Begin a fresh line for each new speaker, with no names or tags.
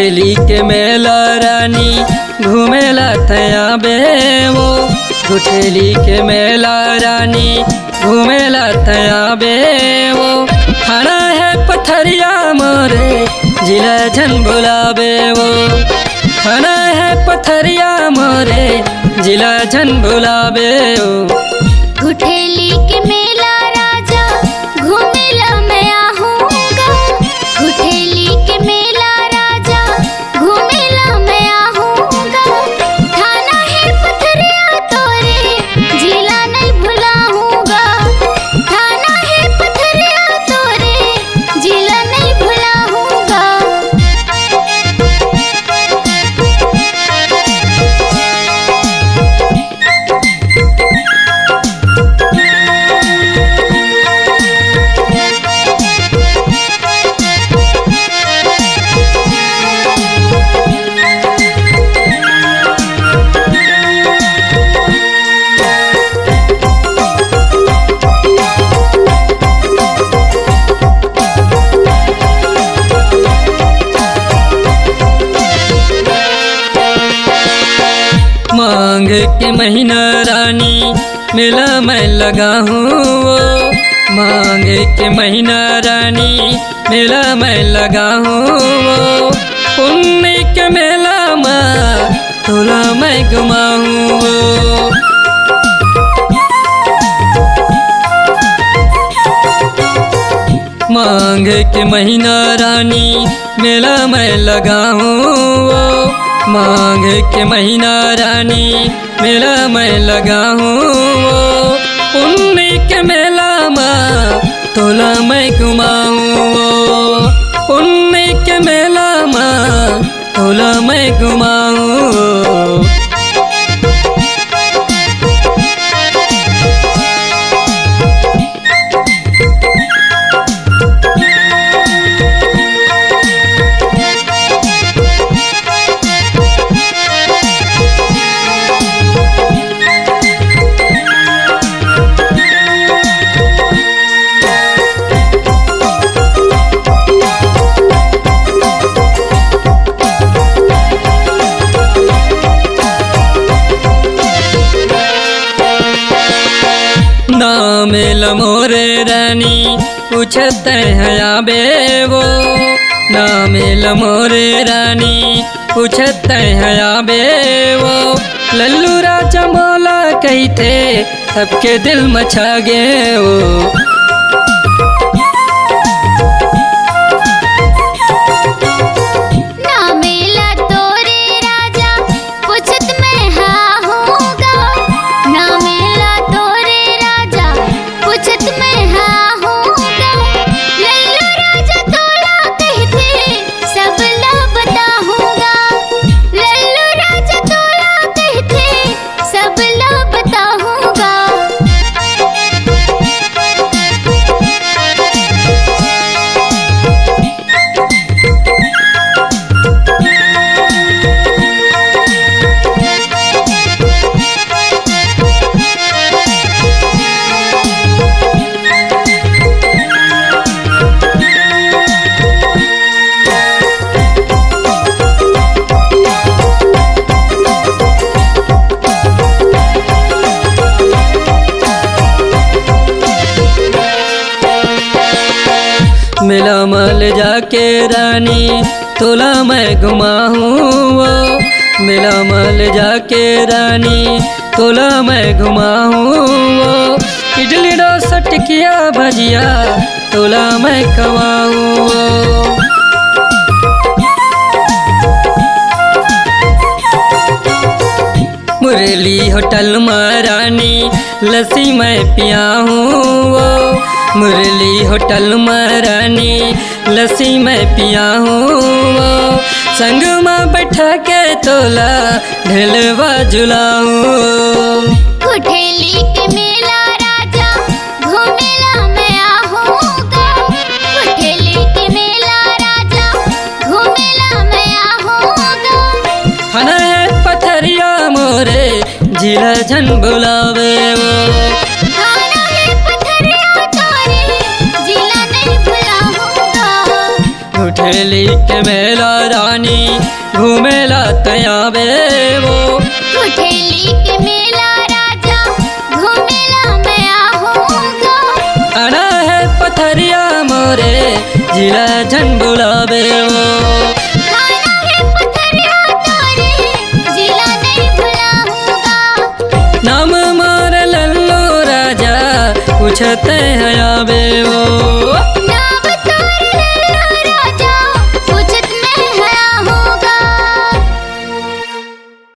गुठेली के मेला रानी घूमेला थया बेवो। गुठेली के मेला रानी घूमेला थया बेवो। खाना है पथरिया मोरे जिला झन बुलावे वो। खाना है पथरिया मोरे जिला झन बुलावे वो।
गुठेली के मेला राजा घूमेला मैं आहूँगा। गुठेली के मेला राजा घूमेला मैं आहूँगा। खाना है पथरिया तोरे जिला नहीं भुलाऊँगा। खाना है पथरिया तोरे जिला नहीं भुलाऊँगा।
मांग के महीना रानी मेला मैं लगा हूँ। मांग के महीना रानी मेला मैं लगा हूँ। पुण्य के मेला में तोला मैं घुमाऊँ। मांग के महीना रानी मेला मैं लगा हूँ। मांग के महीना रानी मेला मैं लगा हूँ। पुण्य के मेला में तोला मैं घुमाऊँ। पुण्य के मेला में तोला मैं घुमाऊँ। नामेल मोरे रानी पूछत है बेवो। नामेल मोरे रानी पूछत है बेवो। लल्लू राजा मौला कहते सबके दिल मचा गे वो। मेला मल जाके रानी तोला मैं घुमाऊँ। मेला मल जाके रानी तोला मैं घुमाऊँ। इडली डोसा टिकिया भजिया तोला मैं खवाऊँ। मुरली होटल में रानी लस्सी मैं पियाऊँ। मुरली होटल में रानी लस्सी मैं पियाऊँ। संग में बैठा के तोला ढेलवा झुलाऊँ।
गुठेली के मेला राजा घूमेला मैं आहूँगा। गुठेली के मेला राजा घूमेला मैं आहूँगा।
खाना है पथरिया मोरे जिला झन बुलावे वो।
खाना है पथरिया तोरे जिला नहीं भुलाऊँगा।
ठेली के मेला रानी घूमेला तयावे वो
ठेली के मेला राजा घूमेला मैं आहूँगा।
आना है पथरिया मोरे जिला जन बुलावे वो
खाना है पथरिया तोरे जिला नहीं भुलाऊंगा।
नाम मार लल्लो राजा पूछते हैं आवे वो